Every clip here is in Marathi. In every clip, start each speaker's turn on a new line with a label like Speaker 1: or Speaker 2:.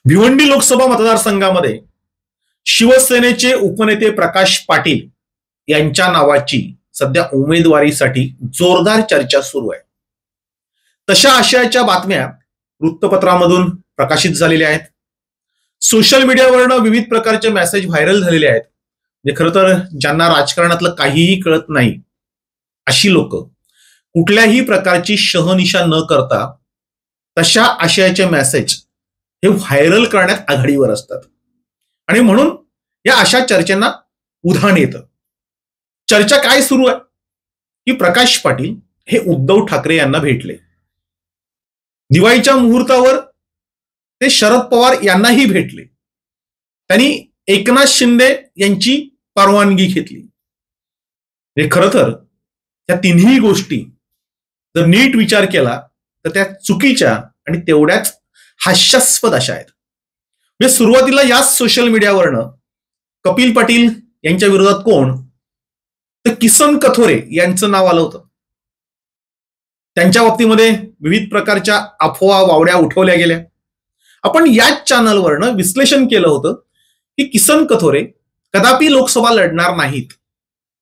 Speaker 1: भिवंडी लोकसभा मतदारसंघामध्ये शिवसेनेचे उपनेते प्रकाश पाटील यांच्या नावाची सध्या उमेदवारीसाठी जोरदार चर्चा सुरू आहे. तशा आशयाच्या बातम्या वृत्तपत्रांमधून प्रकाशित झालेल्या आहेत. सोशल मीडियावरनं विविध प्रकारचे मेसेज व्हायरल झालेले आहेत. म्हणजे खरं तर ज्यांना राजकारणातलं काहीही कळत नाही अशी लोक कुठल्याही प्रकारची शहनिशा न करता तशा आशयाचे मेसेज हे व्हायरल करण्यात आघाडीवर असतात आणि म्हणून या अशा चर्चेंना उधाण येतं. चर्चा काय सुरू आहे की प्रकाश पाटील हे उद्धव ठाकरे यांना भेटले. दिवाळीच्या मुहूर्तावर ते शरद पवार यांनाही भेटले. त्यांनी एकनाथ शिंदे यांची परवानगी घेतली. हे खरं तर त्या तिन्ही गोष्टी जर नीट विचार केला तर त्या चुकीच्या आणि तेवढ्याच हास्यास्पद अशा आहेत. म्हणजे सुरुवातीला याच सोशल मीडियावरनं कपिल पाटील यांच्या विरोधात कोण तर किसन कथोरे यांचं नाव आलं होतं. त्यांच्या बाबतीमध्ये विविध प्रकारच्या अफवा वावड्या उठवल्या गेल्या. आपण याच चॅनलवरनं विश्लेषण केलं होतं की किसन कथोरे कदापि लोकसभा लढणार नाहीत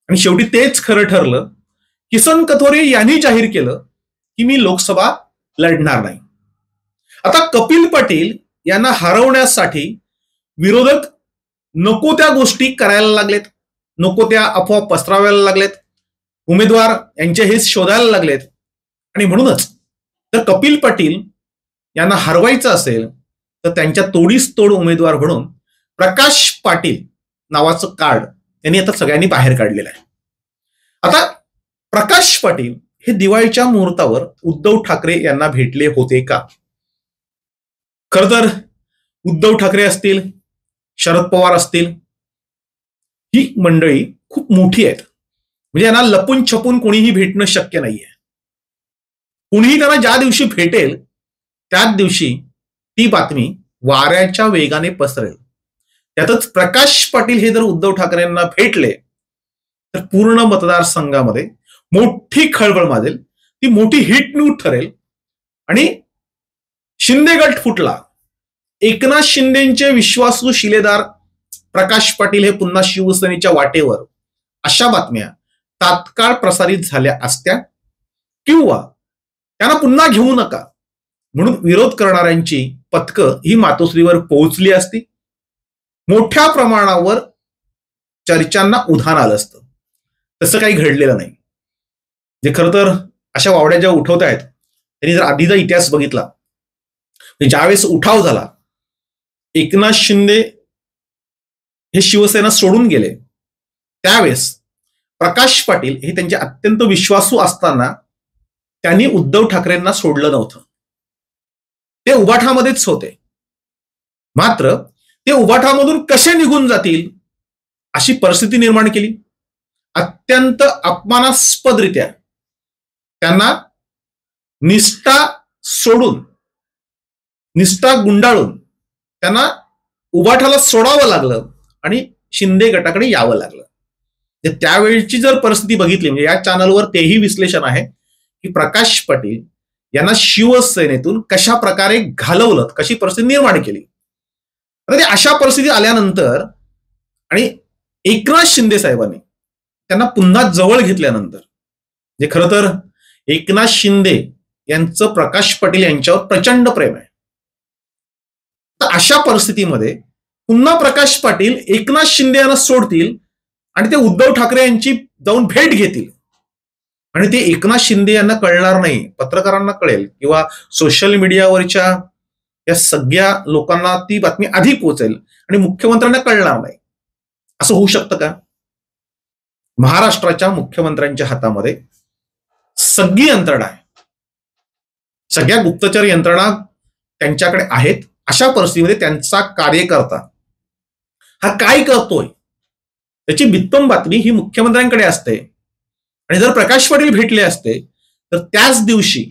Speaker 1: आणि शेवटी तेच खरं ठरलं. किसन कथोरे यांनी जाहीर केलं की मी लोकसभा लढणार नाही. आता कपिल पाटील यांना हरवण्यासाठी विरोधक नको त्या गोष्टी करायला लागलेत, नको त्या अफवा पसरवायला लागलेत, उमेदवार यांचे हेच शोधायला लागलेत आणि म्हणूनच तर कपिल पाटील यांना हरवायचं असेल तर त्यांच्या तोडीस तोड उमेदवार म्हणून प्रकाश पाटील नावाचं कार्ड त्यांनी आता सगळ्यांनी बाहेर काढलेलं आहे. आता प्रकाश पाटील हे दिवाळीच्या मुहूर्तावर उद्धव ठाकरे यांना भेटले होते का? खरं तर उद्धव ठाकरे असतील, शरद पवार असतील, ही मंडळी खूप मोठी आहेत. म्हणजे यांना लपून छपून कोणीही भेटणं शक्य नाहीये. कुणीही त्यांना ज्या दिवशी भेटेल त्याच दिवशी ती बातमी वाऱ्याच्या वेगाने पसरेल. त्यातच प्रकाश पाटील हे जर उद्धव ठाकरेंना भेटले तर पूर्ण मतदारसंघामध्ये मोठी खळबळ माजेल. ती मोठी हिट न्यूज ठरेल आणि शिंदे गट फुटला. एकनाथ शिंदेचे विश्वासू शिलेदार प्रकाश पाटील हे पुन्हा शिवसेनेच्या वाटेवर, अशा बातम्या तात्काळ प्रसारित झाल्या असत्या किंवा त्यांना पुन्हा घेऊ नका म्हणून विरोध करणाऱ्यांची पथकं ही मातोश्रीवर पोहोचली असती. मोठ्या प्रमाणावर चर्चांना उधाण आलं असतं. तसं काही घडलेलं नाही. जे खरं तर अशा वावड्या ज्या उठवत आहेत त्यांनी जर आधीचा इतिहास बघितला, ज्यावेळेस उठाव झाला, एकनाथ शिंदे हे शिवसेना सोडून गेले, त्यावेळेस प्रकाश पाटील हे त्यांचे अत्यंत विश्वासू असताना त्यांनी उद्धव ठाकरेंना सोडलं नव्हतं. ते उबाठामध्येच होते. मात्र ते उबाठामधून कसे निघून जातील अशी परिस्थिती निर्माण केली. अत्यंत अपमानास्पदरित्या त्यांना निष्ठा सोडून, निष्ठा गुंडाळून त्यांना उबाठाला सोडावं लागलं आणि शिंदे गटाकडे यावं लागलं. त्यावेळीची जर परिस्थिती बघितली, म्हणजे या चॅनलवर तेही विश्लेषण आहे की प्रकाश पाटील यांना शिवसेनेतून कशा प्रकारे घालवलं, कशी परिस्थिती निर्माण केली. आता अशा परिस्थिती आल्यानंतर आणि एकनाथ शिंदे साहेबांनी त्यांना पुन्हा जवळ घेतल्यानंतर, जे खरं तर एकनाथ शिंदे यांचं प्रकाश पाटील यांच्यावर प्रचंड प्रेम आहे. तर अशा परिस्थितीमध्ये पुन्हा प्रकाश पाटील एकनाथ शिंदे यांना सोडतील आणि ते उद्धव ठाकरे यांची जाऊन भेट घेतील आणि ते एकनाथ शिंदे यांना कळणार नाही, पत्रकारांना कळेल किंवा सोशल मीडियावरच्या या सगळ्या लोकांना ती बातमी आधी पोहोचेल आणि मुख्यमंत्र्यांना कळणार नाही. असं होऊ शकतं का? महाराष्ट्राच्या मुख्यमंत्र्यांच्या हातामध्ये सगळी यंत्रणा आहे, सगळ्या गुप्तचर यंत्रणा त्यांच्याकडे आहेत. अशा परिस्थितीमध्ये त्यांचा कार्यकर्ता हा काय करतोय त्याची बित्तम बातमी ही मुख्यमंत्र्यांकडे असते. आणि जर प्रकाश पाटील भेटले असते तर त्याच दिवशी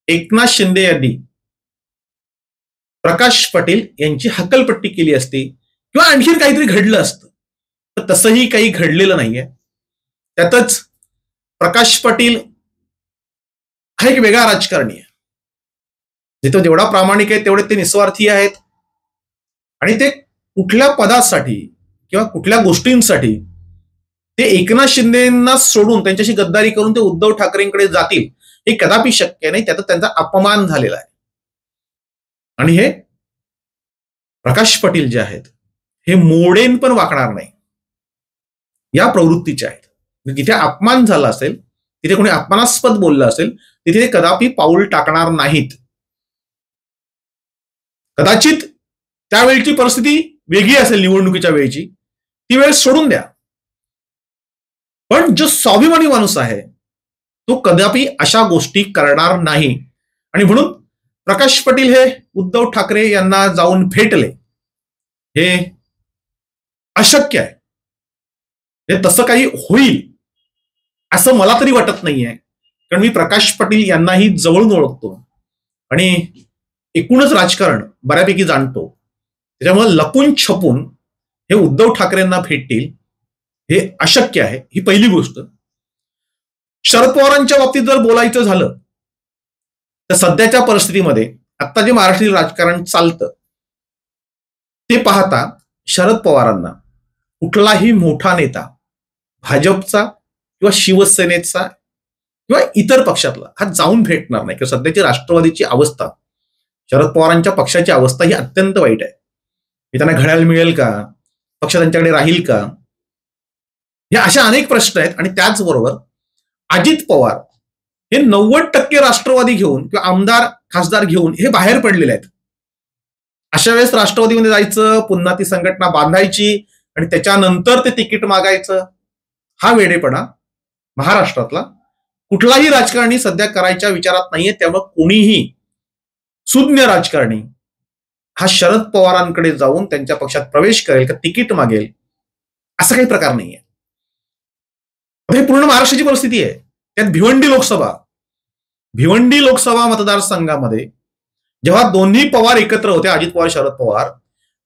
Speaker 1: एकनाथ शिंदे यांनी प्रकाश पाटील यांची हकलपट्टी केली असती किंवा आणखीन काहीतरी घडलं असतं. तर तसंही काही घडलेलं नाहीये. त्यातच प्रकाश पाटील हा एक वेगळा राजकारणी आहे. जिथं जेवढा प्रामाणिक आहे तेवढे ते निस्वार्थी आहेत. आणि ते कुठल्या पदासाठी किंवा कुठल्या गोष्टींसाठी ते एकनाथ शिंदेना सोडून त्यांच्याशी गद्दारी करून ते उद्धव ठाकरेंकडे जातील हे कदापि शक्य नाही. त्यात त्यांचा अपमान झालेला आहे. आणि हे प्रकाश पाटील जे आहेत हे मोडेन पण वाकणार नाही या प्रवृत्तीचे आहेत. जिथे अपमान झाला असेल, तिथे कोणी अपमानास्पद बोललं असेल, तिथे ते कदापि पाऊल टाकणार नाहीत. कदाचित त्यावेळची परिस्थिती वेगळी असेल, निवडणुकीच्या वेळची, ती वेळ सोडून द्या. पण जो स्वाभिमानी माणूस आहे तो कदापि अशा गोष्टी करणार नाही. आणि म्हणून प्रकाश पाटील हे उद्धव ठाकरे यांना जाऊन भेटले हे अशक्य आहे. हे तसं काही होईल असं मला तरी वाटत नाहीये. कारण मी प्रकाश पाटील यांनाही जवळून ओळखतो आणि एकूणच राजकारण बऱ्यापैकी जाणतो. त्याच्यामुळे लपून छपून हे उद्धव ठाकरेंना भेटतील हे अशक्य आहे. ही पहिली गोष्ट. शरद पवारांच्या बाबतीत जर बोलायचं झालं तर सध्याच्या परिस्थितीमध्ये आता जे महाराष्ट्रीय राजकारण चालतं ते पाहता शरद पवारांना कुठलाही मोठा नेता भाजपचा किंवा शिवसेनेचा किंवा इतर पक्षातला हा जाऊन भेटणार नाही. किंवा सध्याची राष्ट्रवादीची अवस्था, शरद पवारांच्या पक्षाची अवस्था ही अत्यंत वाईट आहे. त्यांना घड्याळ मिळेल का, पक्ष त्यांच्याकडे राहील का, हे अशा अनेक प्रश्न आहेत. आणि त्याचबरोबर अजित पवार हे 90% राष्ट्रवादी घेऊन किंवा आमदार खासदार घेऊन हे बाहेर पडलेले आहेत. अशा वेळेस राष्ट्रवादीमध्ये जायचं, पुन्हा ती संघटना बांधायची आणि त्याच्यानंतर ते तिकीट मागायचं, हा वेडेपणा महाराष्ट्रातला कुठलाही राजकारणी सध्या करायच्या विचारात नाहीये. त्यामुळे कोणीही सुज्ञ राजकारणी हा शरद पवारांकडे जाऊन त्यांच्या पक्षात प्रवेश करेल का तिकीट मागेल असा काही प्रकार नाहीये. हे पूर्ण महाराष्ट्राची परिस्थिती आहे. त्यात भिवंडी लोकसभा मतदारसंघामध्ये जेव्हा दोन्ही पवार एकत्र होते, अजित पवार शरद पवार,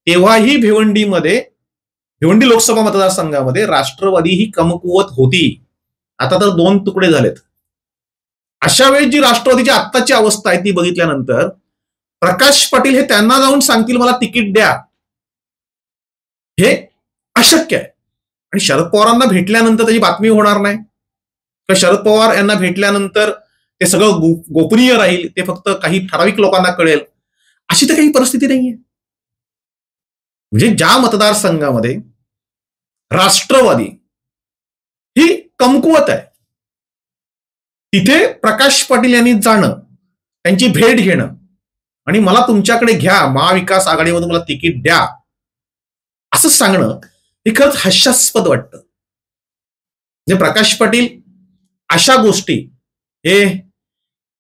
Speaker 1: तेव्हाही भिवंडी लोकसभा मतदारसंघामध्ये राष्ट्रवादी ही कमकुवत होती. आता तर 2 तुकडे झालेत. अशा वेळी जी राष्ट्रवादीची आत्ताची अवस्था आहे ती बघितल्यानंतर प्रकाश पाटील हे त्यांना जाऊन सांगतील मला तिकीट द्या हे अशक्य आहे. आणि शरद पवारांना भेटल्यानंतर त्याची बातमी होणार नाही किंवा शरद पवार यांना भेटल्यानंतर ते सगळं गोपनीय राहील, ते फक्त काही ठराविक लोकांना कळेल, अशी तर काही परिस्थिती नाहीये. म्हणजे ज्या मतदारसंघामध्ये राष्ट्रवादी ही कमकुवत आहे तिथे प्रकाश पाटील यांनी जाणं, त्यांची भेट घेणं आणि मला तुमच्याकडे घ्या, महाविकास आघाडीमधून मला तिकीट द्या असं सांगणं हे खरंच हास्यास्पद वाटतं. म्हणजे प्रकाश पाटील अशा गोष्टी हे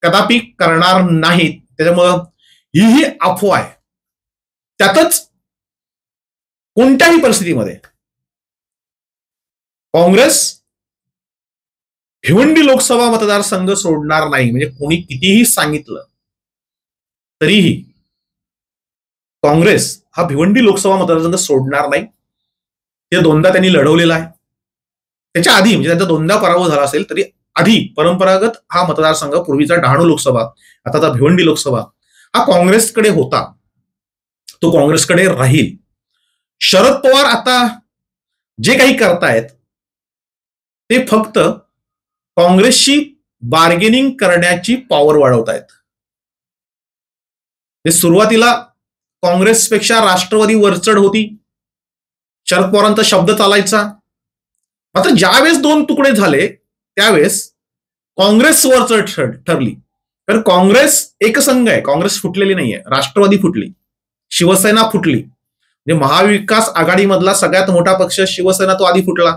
Speaker 1: कदापि करणार नाहीत. त्याच्यामुळं ही अफवा आहे. त्यातच कोणत्याही परिस्थितीमध्ये काँग्रेस भिवंडी लोकसभा मतदारसंघ सोडणार नाही. म्हणजे कोणी कितीही सांगितलं तरीही काँग्रेस हा भिवंडी लोकसभा मतदारसंघ सोडणार नाही. ते 2दा त्यांनी लढवलेला आहे. त्याच्या आधी म्हणजे त्यांचा 2दा पराभव झाला असेल तरी आधी परंपरागत हा मतदारसंघ, पूर्वीचा डहाणू लोकसभा, आताचा भिवंडी लोकसभा, हा काँग्रेसकडे होता, तो काँग्रेसकडे राहील. शरद पवार आता जे काही करतायत ते फक्त काँग्रेसशी बार्गेनिंग करण्याची पॉवर वाढवतायत. ते सुरुवातीला काँग्रेसपेक्षा राष्ट्रवादी वरचढ होती, शरद पवारांचा शब्द चालायचा. मात्र ज्यावेळेस 2 तुकडे झाले त्यावेळेस काँग्रेस वरचढ ठरली. तर काँग्रेस एकसंघ आहे, काँग्रेस फुटलेली नाहीये, राष्ट्रवादी फुटली, शिवसेना फुटली. म्हणजे महाविकास आघाडीमधला सगळ्यात मोठा पक्ष शिवसेना तो आधी फुटला.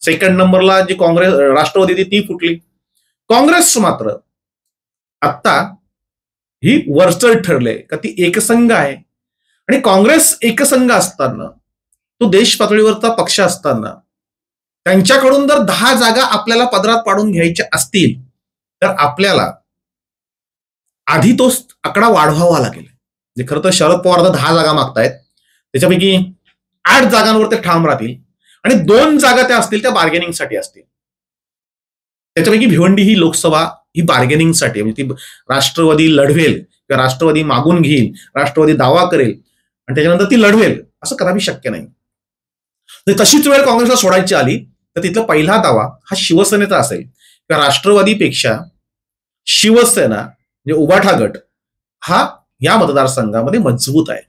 Speaker 1: सेकंड नंबरला जी काँग्रेस राष्ट्रवादी होती ती फुटली. काँग्रेस मात्र आता ही वरचढ ठरले का ती एकसंघ आहे. आणि काँग्रेस एकसंघ असताना, तो देश पातळीवरचा पक्ष असताना, त्यांच्याकडून जर 10 जागा आपल्याला पदरात पाडून घ्यायच्या असतील तर आपल्याला आधी तो आकडा वाढवावा लागेल. म्हणजे खरं तर शरद पवार 10 जागा मागतायत, त्याच्यापैकी 8 जागांवर ते ठाम राहतील आणि 2 जागा त्या असतील त्या बार्गेनिंगसाठी असतील. त्याच्यापैकी भिवंडी ही लोकसभा ही बार्गेनिंगसाठी, म्हणजे ती राष्ट्रवादी लढवेल किंवा राष्ट्रवादी मागून घेईल, राष्ट्रवादी दावा करेल आणि त्याच्यानंतर ती लढवेल असं कदापि शक्य नाही. जर तशीच वेळ काँग्रेसला सोडायची आली तर तिथला पहिला दावा हा शिवसेनेचा असेल किंवा राष्ट्रवादीपेक्षा शिवसेना म्हणजे उभाठा गट हा या मतदारसंघामध्ये मजबूत आहे.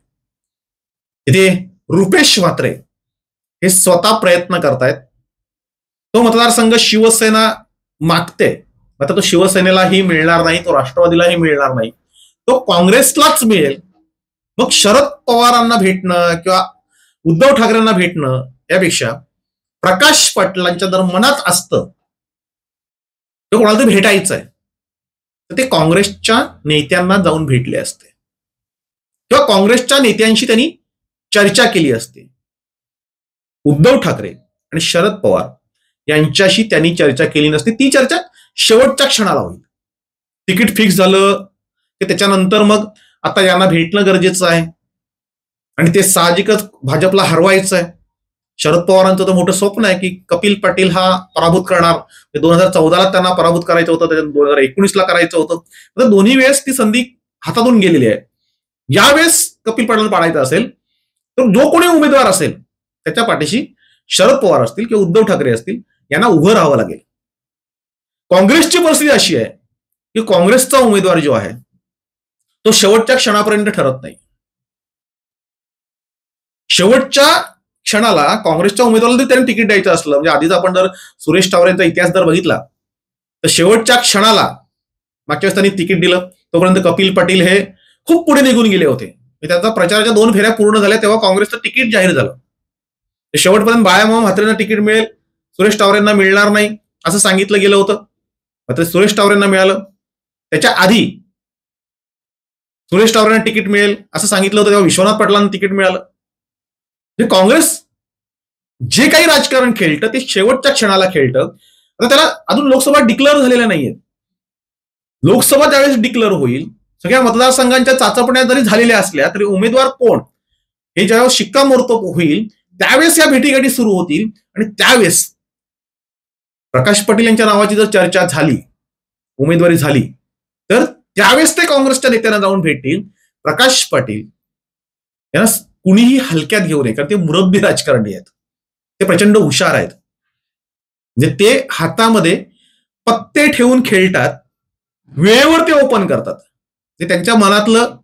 Speaker 1: तिथे रुपेश म्हात्रे हे स्वतः प्रयत्न करतायत. तो मतदारसंघ शिवसेना मागते, आता तो शिवसेनेलाही मिळणार नाही, तो राष्ट्रवादीलाही मिळणार नाही, तो काँग्रेसलाच मिळेल. मग शरद पवारांना भेटणं किंवा उद्धव ठाकरेंना भेटणं यापेक्षा प्रकाश पाटलांच्या जर मनात असतं तर कोणाला तरी भेटायचं आहे तर ते काँग्रेसच्या नेत्यांना जाऊन भेटले असते किंवा काँग्रेसच्या नेत्यांशी त्यांनी चर्चा केली असते. उद्धव ठाकरे आणि शरद पवार यांच्याशी त्यांनी चर्चा केली नसती. ती चर्चा शेवटच्या क्षणाला होईल. तिकीट फिक्स झालं की त्याच्यानंतर मग आता यांना भेटणं गरजेचं आहे आणि ते साहजिकच भाजपला हरवायचं आहे. शरद पवारांचं तर मोठं स्वप्न आहे की कपिल पाटील हा पराभूत करणार. 2014ला त्यांना पराभूत करायचं होतं, 2019ला करायचं होतं. तर दोन्ही वेळेस ती संधी हातातून गेलेली आहे. यावेळेस कपिल पाटील पाडायचं असेल तर जो कोणी उमेदवार असेल त्याच्या पाठीशी शरद पवार असतील किंवा उद्धव ठाकरे असतील यांना उभं राहावं लागेल. काँग्रेसची परिस्थिती अशी आहे की काँग्रेसचा उमेदवार जो आहे तो शेवटच्या क्षणापर्यंत ठरत नाही. शेवटच्या क्षणाला काँग्रेसच्या उमेदवाराला जर त्यांनी तिकीट द्यायचं असलं, म्हणजे आधीच आपण जर सुरेश टावरेंचा इतिहास जर बघितला तर शेवटच्या क्षणाला मागच्या वेळेस त्यांनी तिकीट दिलं तोपर्यंत कपिल पाटील हे खूप पुढे निघून गेले होते. त्यांचा प्रचाराच्या 2 फेऱ्या पूर्ण झाल्या तेव्हा काँग्रेसचं तिकीट जाहीर झालं. शेवटपर्यंत बाळामामा म्हात्रेंना तिकीट मिळेल, सुरेश टावरेंना मिळणार नाही असं सांगितलं गेलं होतं. मात्र सुरेश टावरेंना मिळालं. त्याच्या आधी सुरेश टावरेंना तिकीट मिळेल असं सांगितलं होतं तेव्हा विश्वनाथ पाटलांना तिकीट मिळालं. काँग्रेस जे काही राजकारण खेळतं ते शेवटच्या क्षणाला खेळतं. आता त्याला अजून लोकसभा डिक्लेअर झालेल्या नाहीयेत. लोकसभा ज्यावेळेस डिक्लेअर होईल, सगळ्या मतदारसंघांच्या चाचपण्या जरी झालेल्या असल्या तरी उमेदवार कोण हे ज्यावेळेस शिक्कामोर्तब होईल त्यावेळेस या भेटीगाठी सुरू होतील आणि त्यावेळेस प्रकाश पाटील यांच्या नावाची जर चर्चा झाली, उमेदवारी झाली तर त्यावेळेस ते काँग्रेसच्या नेत्यांना जाऊन भेटतील. प्रकाश पाटील यांना कुणीही हलक्यात घेऊ नये कारण ते मुरब्बी राजकारणी आहेत, ते प्रचंड हुशार आहेत. म्हणजे ते हातामध्ये पत्ते ठेवून खेळतात, वेळेवर ते ओपन करतात. ते त्यांच्या मनातलं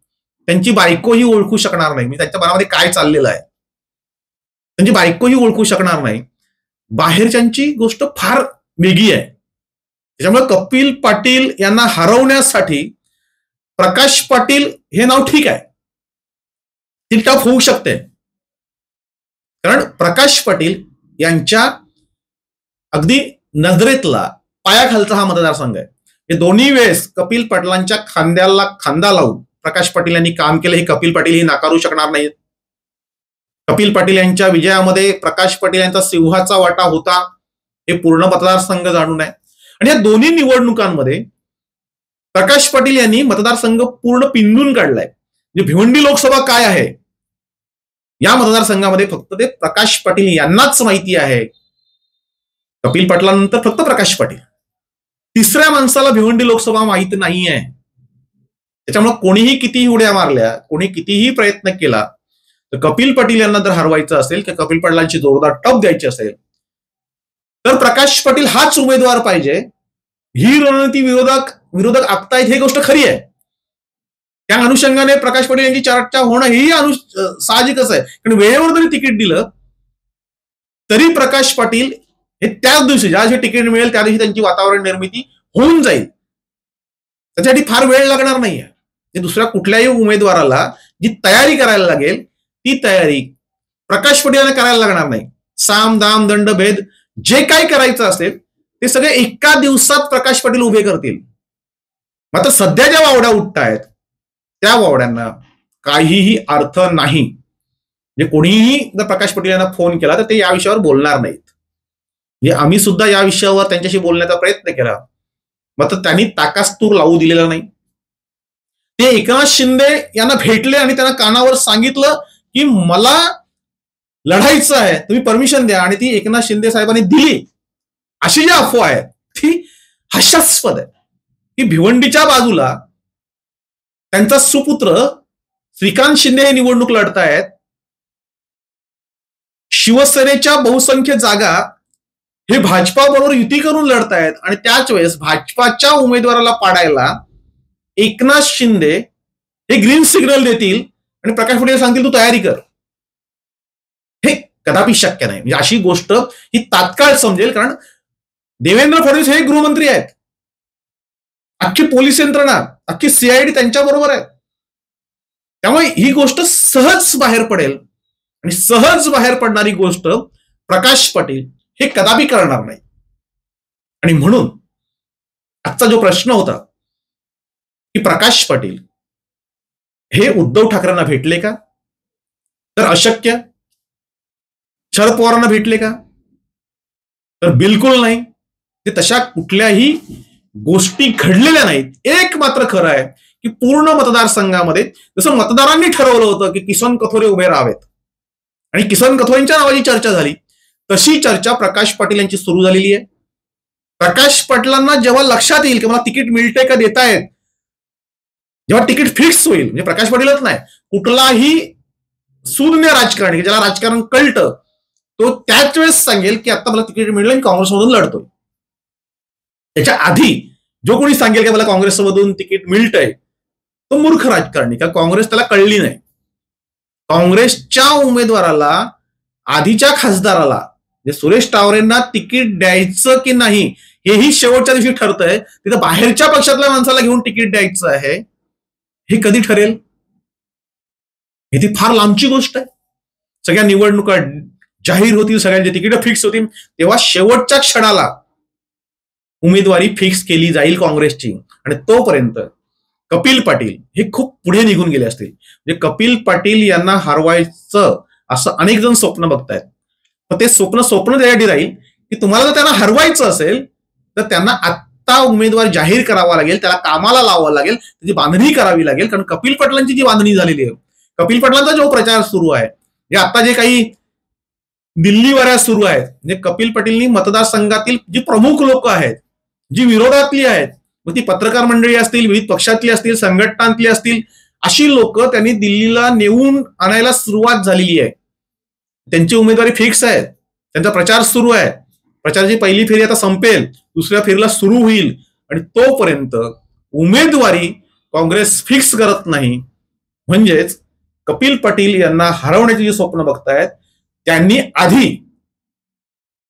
Speaker 1: त्यांची बायकोही ओळखू शकणार नाही, म्हणजे त्यांच्या मनामध्ये काय चाललेलं आहे त्यांची बायकोही ओळखू शकणार नाही. बाहेरच्यांची गोष्ट फार वेगळी आहे. त्याच्यामुळे कपिल पाटील यांना हरवण्यासाठी प्रकाश पाटील हे नाव ठीक आहे, ती टफ होऊ शकते. कारण प्रकाश पाटील यांच्या अगदी नजरेतला पायाखालचा हा मतदारसंघ आहे. हे दोन्ही वेळेस कपिल पाटलांच्या खांद्याला खांदा लावून प्रकाश पाटील यांनी काम केलं हे कपिल पाटील हे नाकारू शकणार नाहीत. कपिल पाटील यांच्या विजयामध्ये प्रकाश पाटील यांचा सिंहाचा वाटा होता हे पूर्ण मतदारसंघ जाणून आहे. आणि या दोन्ही निवडणुकांमध्ये प्रकाश पाटील यांनी मतदारसंघ पूर्ण पिंजून काढलाय. म्हणजे भिवंडी लोकसभा काय आहे या मतदारसंघामध्ये फक्त ते प्रकाश पाटील यांनाच माहिती आहे. कपिल पाटलांनंतर फक्त प्रकाश पाटील, तिसऱ्या माणसाला भिवंडी लोकसभा माहित नाहीये. त्याच्यामुळे कोणीही कितीही उड्या मारल्या, कोणी कितीही प्रयत्न केला तर कपिल पाटील यांना जर हरवायचं असेल किंवा कपिल पाटलांची जोरदार टप द्यायची असेल तर प्रकाश पाटील हाच उमेदवार पाहिजे. ही रणनीती विरोधक आखतायत हे गोष्ट खरी आहे. त्या अनुषंगाने प्रकाश पाटील यांची चर्चा होणं हेही साहजिकच आहे. कारण वेळेवर जरी तिकीट दिलं तरी प्रकाश पाटील हे त्याच दिवशी ज्या दिवशी तिकीट मिळेल त्या दिवशी त्यांची वातावरण निर्मिती होऊन जाईल. त्याच्यासाठी फार वेळ लागणार नाहीये. दुसऱ्या कुठल्याही उमेदवाराला जी तयारी करायला लागेल ती तयारी प्रकाश पाटील यांना करायला लागणार नाही. साम दाम दंड भेद जे काही करायचं असेल ते सगळे एका दिवसात प्रकाश पाटील उभे करतील. मात्र सध्या ज्या वावड्या उठतायत त्या वावड्यांना काहीही अर्थ नाही. म्हणजे कोणीही जर प्रकाश पाटील यांना फोन केला तर ते या विषयावर बोलणार नाहीत. म्हणजे आम्ही सुद्धा या विषयावर त्यांच्याशी बोलण्याचा प्रयत्न केला, मात्र त्यांनी ताकास्तूर लावू दिलेला नाही. ते एकनाथ शिंदे यांना भेटले आणि त्यांना कानावर सांगितलं की मला लढायचं आहे, तुम्ही परमिशन द्या, आणि ती एकनाथ शिंदे साहेबांनी दिली. अशी जी अफवा आहे ती हास्यास्पद आहे की भिवंडीच्या बाजूला त्यांचा सुपुत्र श्रीकांत शिंदे हे निवडणूक लढतायत, शिवसेनेच्या बहुसंख्य जागा हे भाजपा बरोबर युती करून लढतायत आणि त्याच वेळेस भाजपाच्या उमेदवाराला पाडायला एकनाथ शिंदे हे ग्रीन सिग्नल देतील आणि प्रकाश पटेल सांगतील तू तयारी कर. हे कदापि शक्य नाही. म्हणजे अशी गोष्ट ही तात्काळ समजेल, कारण देवेंद्र फडणवीस हे गृहमंत्री आहेत, अख्खी पोलीस यंत्रणा, अख्खी सीआयडी त्यांच्या बरोबर आहे. त्यामुळे ही गोष्ट सहज बाहेर पडेल आणि सहज बाहेर पडणारी गोष्ट प्रकाश पटेल हे कदापि करणार नाही. आणि म्हणून आजचा जो प्रश्न होता की प्रकाश पटेल हे उद्धव ठाकरेंना भेटले का, तर अशक्य. शरद पवारांना भेटले का, तर बिलकुल नाही. ते तशा कुठल्याही गोष्टी घडलेल्या नाहीत. एक मात्र खरं आहे की पूर्ण मतदारसंघामध्ये जसं मतदारांनी ठरवलं होतं की किसन कथोरे उभे राहावेत आणि किसन कथोरेंच्या नावाची चर्चा झाली, तशी चर्चा प्रकाश पाटील यांची सुरू झालेली आहे. प्रकाश पाटलांना जेव्हा लक्षात येईल की मला तिकीट मिळते का देतायत, जेव्हा तिकीट फिक्स होईल, म्हणजे प्रकाश पाटीलच नाही, कुठलाही शून्य राजकारणी ज्याला राजकारण कळतं तो त्याच वेळेस सांगेल की आता मला तिकीट मिळलं आणि काँग्रेसमधून लढतोय. त्याच्या आधी जो कोणी सांगेल की मला काँग्रेसमधून तिकीट मिळतंय तो मूर्ख राजकारणी, का काँग्रेस त्याला कळली नाही. काँग्रेसच्या उमेदवाराला, आधीच्या खासदाराला सुरेश टावरेंना तिकीट द्यायचं की नाही हेही शेवटच्या दिवशी ठरतंय. तिथं बाहेरच्या पक्षातल्या माणसाला घेऊन तिकीट द्यायचं आहे हे कधी ठरेल, हे ती फार लांबची गोष्ट आहे. सगळ्या निवडणुका जाहीर होतील, सगळ्यांची तिकीट फिक्स होतील, तेव्हा शेवटच्या क्षणाला उमेदवारी फिक्स केली जाईल काँग्रेसची. आणि तोपर्यंत कपिल पाटील हे खूप पुढे निघून गेले असतील. म्हणजे कपिल पाटील यांना हरवायचं असं अनेक जण स्वप्न बघतायत. पण ते स्वप्न त्यासाठी राहील की तुम्हाला जर त्यांना हरवायचं असेल तर त्यांना आत्ता उमेदवार जाहीर करावा लागेल, त्याला कामाला लावावं लागेल, त्याची बांधणी करावी लागेल. कारण कपिल पाटलांची जी बांधणी झालेली आहे, कपिल पाटलांचा जो प्रचार सुरू आहे, म्हणजे आता जे काही दिल्लीवाऱ्या सुरू आहेत, म्हणजे कपिल पाटीलनी मतदारसंघातील जी प्रमुख लोक आहेत, जी विरोधातली आहेत, मग ती पत्रकार मंडळी असतील, विविध पक्षातली असतील, संघटनांतली असतील, अशी लोक त्यांनी दिल्लीला नेऊन आणायला सुरुवात झालेली आहे. त्यांची उमेदवारी फिक्स आहे, त्यांचा प्रचार सुरू आहे. प्रचाराची पहिली फेरी आता संपेल, दुसऱ्या फेरीला सुरू होईल आणि तोपर्यंत उमेदवारी काँग्रेस फिक्स करत नाही. म्हणजेच कपिल पाटील यांना हरवण्याची जी स्वप्न बघतायत त्यांनी आधी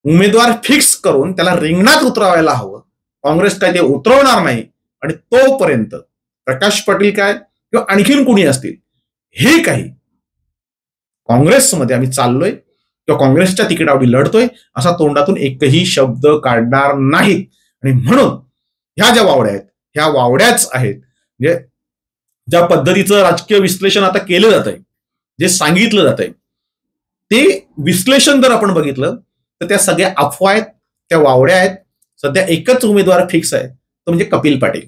Speaker 1: उमेदवार फिक्स करून त्याला रिंगणात उतरवायला हवं. काँग्रेस काय ते उतरवणार नाही आणि तोपर्यंत प्रकाश पाटील काय किंवा आणखीन कोणी असतील हे काही काँग्रेसमध्ये आम्ही चाललोय किंवा काँग्रेसच्या तिकिटावर लढतोय असा तोंडातून एकही शब्द काढणार नाहीत. आणि म्हणून ह्या ज्या वावड्या आहेत ह्या वावड्याच आहेत. म्हणजे ज्या पद्धतीचं राजकीय विश्लेषण आता केलं जात आहे, जे सांगितलं जात आहे, ते विश्लेषण जर आपण बघितलं तर त्या सगळ्या अफवा आहेत, त्या वावड्या आहेत. सध्या एकच उमेदवार फिक्स आहे, तो म्हणजे कपिल पाटील.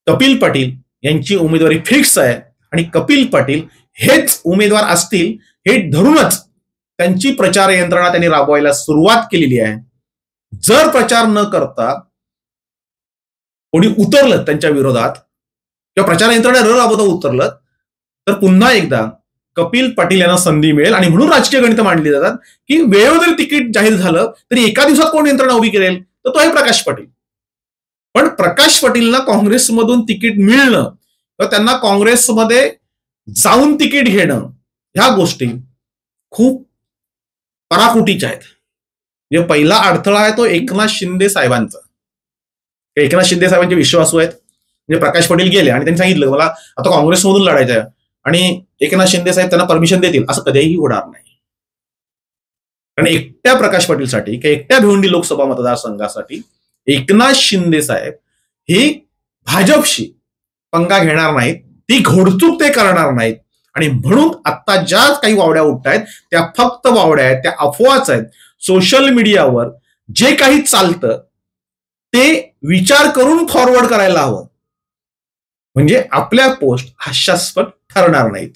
Speaker 1: कपिल पाटील यांची उमेदवारी फिक्स आहे आणि कपिल पाटील हेच उमेदवार असतील हे धरूनच त्यांची प्रचार यंत्रणा त्यांनी राबवायला सुरुवात केलेली आहे. जर प्रचार न करता कोणी उतरलं त्यांच्या विरोधात किंवा प्रचार यंत्रणा न राबवता उतरलं तर पुन्हा एकदा कपिल पाटील यांना संधी मिळेल. आणि म्हणून राजकीय गणित मांडली जातात की वेळेवर जरी तिकीट जाहीर झालं तरी एका दिवसात कोण यंत्रणा उभी करेल, तर तो आहे प्रकाश पाटील. पण प्रकाश पाटीलना काँग्रेसमधून तिकीट मिळणं किंवा त्यांना काँग्रेसमध्ये जाऊन तिकीट घेणं ह्या गोष्टी खूप पराकुटीच्या आहेत. म्हणजे पहिला अडथळा आहे तो एकनाथ शिंदे साहेबांचा. एकनाथ शिंदे साहेबांचे विश्वासू आहेत. म्हणजे प्रकाश पाटील गेले आणि त्यांनी सांगितलं मला आता काँग्रेसमधून लढायचं आहे आणि एकनाथ शिंदे साहेब त्यांना परमिशन देतील, असं कधीही होणार नाही. कारण एकट्या प्रकाश पाटीलसाठी किंवा एकट्या भिवंडी लोकसभा मतदारसंघासाठी एकनाथ शिंदे साहेब हे भाजपशी पंगा घेणार नाहीत, ती घोडचूक ते करणार नाहीत. आणि म्हणून आता ज्या काही वावड्या उठत आहेत त्या फक्त वावड्या आहेत, त्या अफवाच आहेत. सोशल मीडियावर जे काही चालतं ते विचार करून फॉरवर्ड करायला हवं, म्हणजे आपल्या पोस्ट हास्यास्पद ठरणार नाहीत.